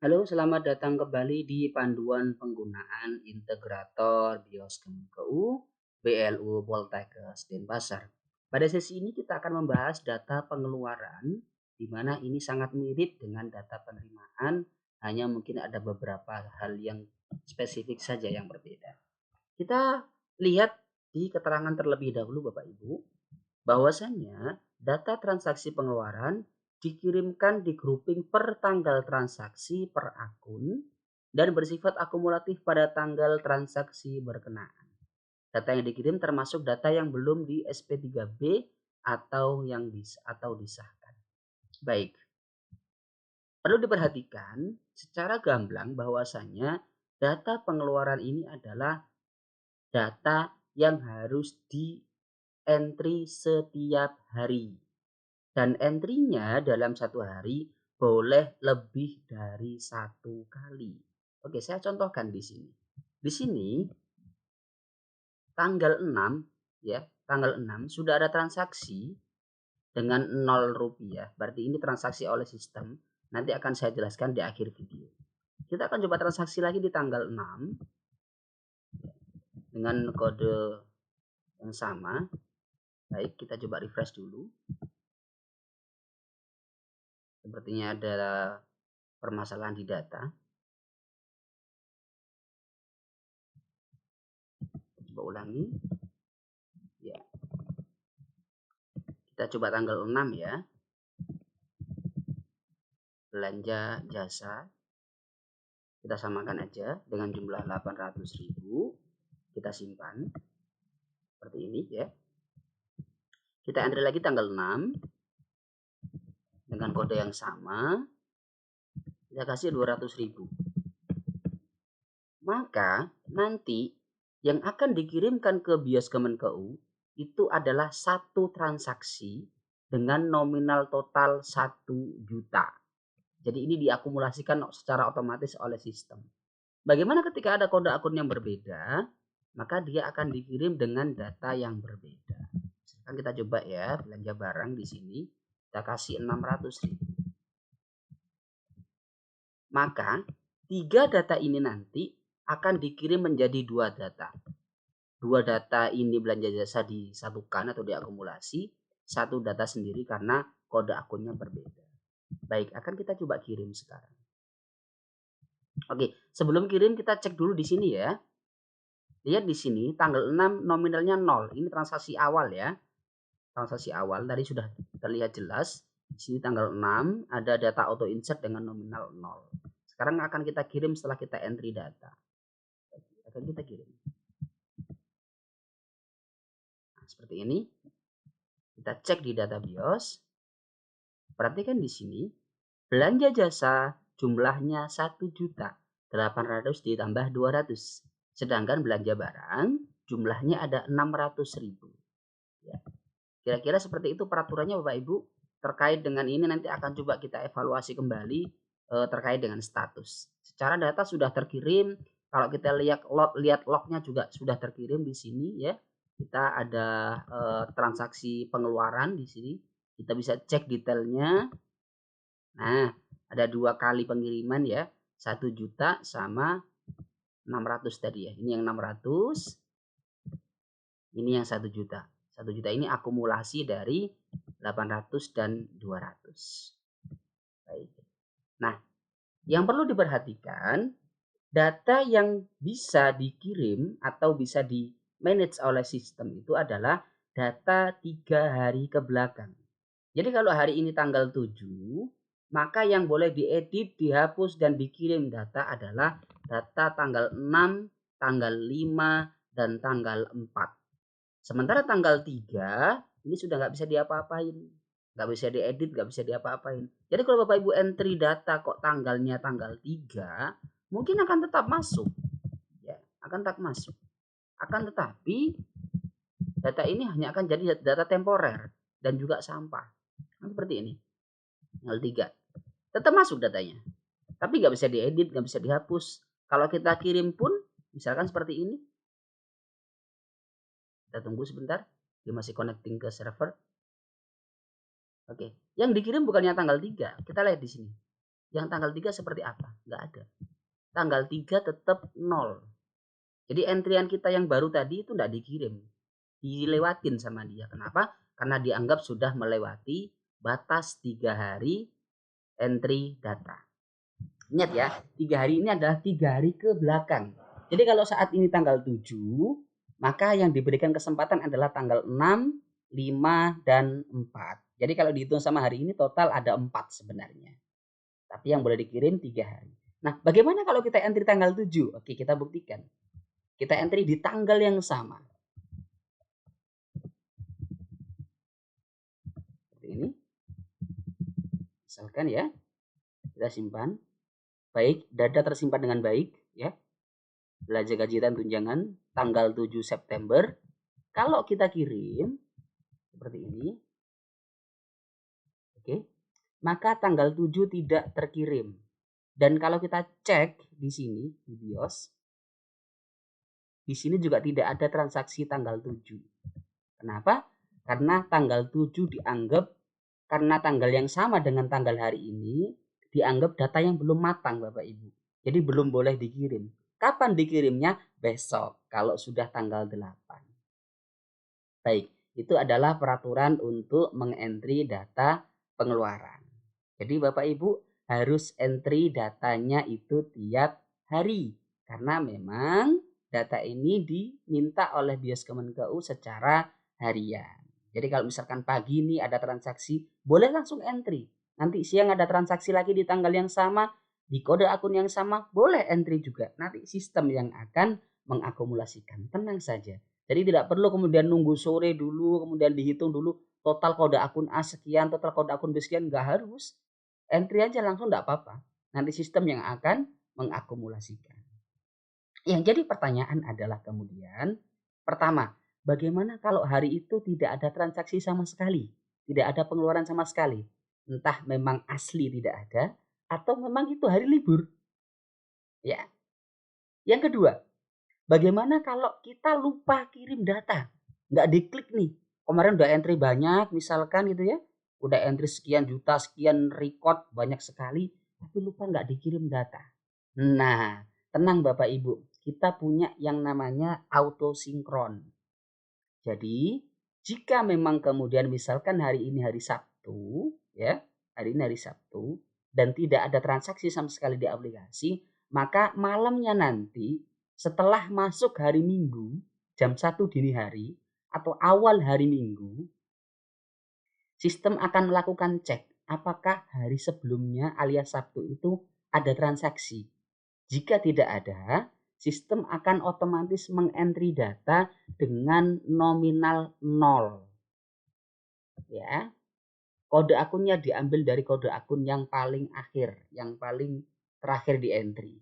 Halo, selamat datang kembali di panduan penggunaan integrator BIOS Kemenkeu, BLU Poltekkes Denpasar. Pada sesi ini kita akan membahas data pengeluaran, di mana ini sangat mirip dengan data penerimaan, hanya mungkin ada beberapa hal yang spesifik saja yang berbeda. Kita lihat di keterangan terlebih dahulu Bapak Ibu, bahwasannya data transaksi pengeluaran dikirimkan di grouping per tanggal transaksi per akun dan bersifat akumulatif pada tanggal transaksi berkenaan. Data yang dikirim termasuk data yang belum di SP3B atau disahkan. Baik, perlu diperhatikan secara gamblang bahwasanya data pengeluaran ini adalah data yang harus di entry setiap hari. Dan entry-nya dalam satu hari boleh lebih dari satu kali. Oke, saya contohkan di sini. Di sini tanggal 6 ya, tanggal 6 sudah ada transaksi dengan 0 rupiah. Berarti ini transaksi oleh sistem. Nanti akan saya jelaskan di akhir video. Kita akan coba transaksi lagi di tanggal 6 dengan kode yang sama. Baik, kita coba refresh dulu. Sepertinya ada permasalahan di data. Coba ulangi. Ya. Kita coba tanggal 6 ya. Belanja jasa. Kita samakan aja dengan jumlah 800.000. Kita simpan. Seperti ini ya. Kita entry lagi tanggal 6 dengan kode yang sama. Kita kasih 200.000. Maka nanti yang akan dikirimkan ke BIOS Kemenkeu itu adalah satu transaksi dengan nominal total 1 juta. Jadi ini diakumulasikan secara otomatis oleh sistem. Bagaimana ketika ada kode akun yang berbeda, maka dia akan dikirim dengan data yang berbeda. Misalkan kita coba ya, belanja barang di sini, kita kasih 600.000. Maka 3 data ini nanti akan dikirim menjadi 2 data. 2 data ini belanja jasa disatukan atau diakumulasi, 1 data sendiri karena kode akunnya berbeda. Baik, akan kita coba kirim sekarang. Oke, sebelum kirim kita cek dulu di sini ya. Lihat di sini tanggal 6 nominalnya 0. Ini transaksi awal ya. Transaksi awal tadi sudah terlihat jelas. Di sini tanggal 6 ada data auto insert dengan nominal 0. Sekarang akan kita kirim setelah kita entry data. Akan kita kirim. Nah, seperti ini. Kita cek di data BIOS. Perhatikan di sini belanja jasa jumlahnya 1 juta 800 ditambah 200. Sedangkan belanja barang jumlahnya ada 600.000. Ya. Kira-kira seperti itu peraturannya Bapak Ibu. Terkait dengan ini nanti akan coba kita evaluasi kembali terkait dengan status. Secara data sudah terkirim. Kalau kita lihat lognya juga sudah terkirim di sini ya. Kita ada transaksi pengeluaran di sini. Kita bisa cek detailnya. Nah, ada 2 kali pengiriman ya. 1 juta sama 600 tadi ya. Ini yang 600. Ini yang 1 juta. 1 juta ini akumulasi dari 800 dan 200. Baik. Nah, yang perlu diperhatikan, data yang bisa dikirim atau bisa di manage oleh sistem itu adalah data 3 hari ke belakang. Jadi kalau hari ini tanggal 7, maka yang boleh diedit, dihapus, dan dikirim data adalah data tanggal 6, tanggal 5, dan tanggal 4. Sementara tanggal 3 ini sudah nggak bisa diapa-apain. Nggak bisa diedit, nggak bisa diapa-apain. Jadi kalau Bapak Ibu entry data kok tanggalnya tanggal 3, mungkin akan tetap masuk. Ya, akan tetap masuk. Akan tetapi data ini hanya akan jadi data temporer dan juga sampah. Nah, seperti ini. Tanggal 3. Tetap masuk datanya. Tapi nggak bisa diedit, nggak bisa dihapus. Kalau kita kirim pun, misalkan seperti ini. Kita tunggu sebentar. Dia masih connecting ke server. Oke, yang dikirim bukannya tanggal 3. Kita lihat di sini. Yang tanggal 3 seperti apa? Nggak ada. Tanggal 3 tetap 0. Jadi entrian kita yang baru tadi itu nggak dikirim. Dilewatin sama dia. Kenapa? Karena dianggap sudah melewati batas 3 hari entry data. Ingat ya, 3 hari ini adalah 3 hari ke belakang. Jadi kalau saat ini tanggal 7, maka yang diberikan kesempatan adalah tanggal 6, 5, dan 4. Jadi kalau dihitung sama hari ini total ada 4 sebenarnya. Tapi yang boleh dikirim 3 hari. Nah, bagaimana kalau kita entry tanggal 7? Oke, kita buktikan. Kita entry di tanggal yang sama. Seperti ini. Misalkan ya, kita simpan. Baik, data tersimpan dengan baik ya. Belanja gaji dan tunjangan tanggal 7 September. Kalau kita kirim seperti ini. Oke. Maka tanggal 7 tidak terkirim. Dan kalau kita cek di sini di BIOS, di sini juga tidak ada transaksi tanggal 7. Kenapa? Karena tanggal 7 dianggap, karena tanggal yang sama dengan tanggal hari ini, dianggap data yang belum matang Bapak Ibu. Jadi belum boleh dikirim. Kapan dikirimnya? Besok, kalau sudah tanggal 8. Baik, itu adalah peraturan untuk mengentry data pengeluaran. Jadi Bapak Ibu harus entry datanya itu tiap hari. Karena memang data ini diminta oleh BIOS Kemenkeu secara harian. Jadi kalau misalkan pagi ini ada transaksi, boleh langsung entry. Nanti siang ada transaksi lagi di tanggal yang sama, di kode akun yang sama, boleh entry juga. Nanti sistem yang akan mengakumulasikan. Tenang saja. Jadi tidak perlu kemudian nunggu sore dulu, kemudian dihitung dulu total kode akun A sekian, total kode akun B sekian, nggak harus. Entry aja langsung nggak apa-apa. Nanti sistem yang akan mengakumulasikan. Yang jadi pertanyaan adalah kemudian, pertama, bagaimana kalau hari itu tidak ada transaksi sama sekali? Tidak ada pengeluaran sama sekali? Entah memang asli tidak ada, atau memang itu hari libur. Ya. Yang kedua, bagaimana kalau kita lupa kirim data? Nggak diklik nih. Kemarin udah entry banyak misalkan gitu ya. Udah entry sekian juta, sekian record banyak sekali. Tapi lupa nggak dikirim data. Nah, tenang Bapak Ibu. Kita punya yang namanya autosinkron. Jadi, jika memang kemudian misalkan hari ini hari Sabtu, ya, hari ini hari Sabtu, dan tidak ada transaksi sama sekali di aplikasi, maka malamnya nanti setelah masuk hari Minggu, jam 1 dini hari, atau awal hari Minggu, sistem akan melakukan cek apakah hari sebelumnya alias Sabtu itu ada transaksi. Jika tidak ada, sistem akan otomatis mengentry data dengan nominal 0. Ya. Kode akunnya diambil dari kode akun yang paling akhir, yang paling terakhir di entry.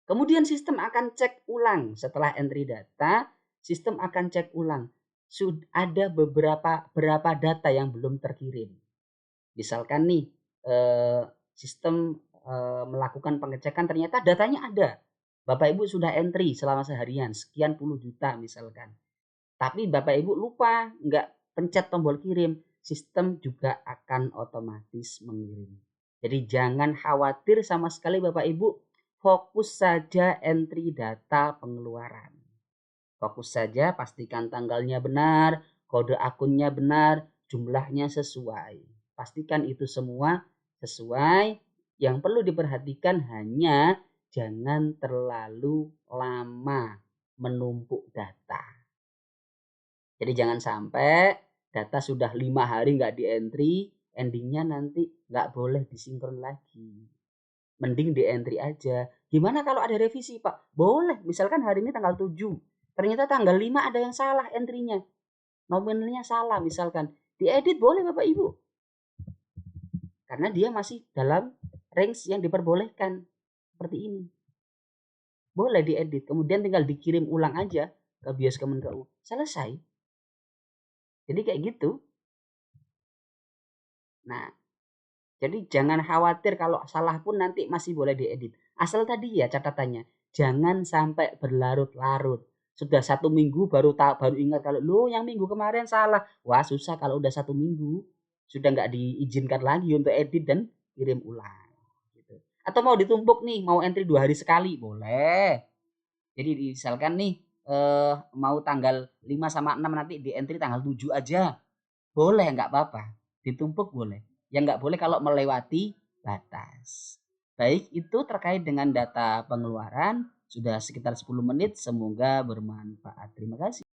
Kemudian sistem akan cek ulang setelah entry data, sistem akan cek ulang. Sudah ada berapa data yang belum terkirim. Misalkan nih, sistem melakukan pengecekan ternyata datanya ada. Bapak Ibu sudah entry selama seharian sekian puluh juta misalkan. Tapi Bapak Ibu lupa nggak pencet tombol kirim, sistem juga akan otomatis mengirim. Jadi jangan khawatir sama sekali Bapak Ibu, fokus saja entry data pengeluaran. Fokus saja, pastikan tanggalnya benar, kode akunnya benar, jumlahnya sesuai. Pastikan itu semua sesuai. Yang perlu diperhatikan hanya jangan terlalu lama menumpuk data. Jadi jangan sampai data sudah 5 hari nggak di entry, endingnya nanti nggak boleh disinkron lagi. Mending di entry aja. Gimana kalau ada revisi Pak? Boleh, misalkan hari ini tanggal 7. Ternyata tanggal 5 ada yang salah entry-nya. Nominalnya salah misalkan. Diedit boleh Bapak Ibu. Karena dia masih dalam range yang diperbolehkan. Seperti ini. Boleh diedit. Kemudian tinggal dikirim ulang aja ke BIOS Kemenkeu. Selesai. Jadi kayak gitu. Nah, jadi jangan khawatir kalau salah pun nanti masih boleh diedit. Asal tadi ya catatannya. Jangan sampai berlarut-larut. Sudah 1 minggu baru ingat kalau lo yang minggu kemarin salah. Wah susah kalau udah 1 minggu. Sudah nggak diizinkan lagi untuk edit dan kirim ulang. Atau mau ditumpuk nih, mau entry 2 hari sekali, boleh. Jadi misalkan nih mau tanggal 5 sama 6 nanti di entry tanggal 7 aja. Boleh, nggak apa-apa. Ditumpuk boleh. Yang nggak boleh kalau melewati batas. Baik, itu terkait dengan data pengeluaran. Sudah sekitar 10 menit, semoga bermanfaat. Terima kasih.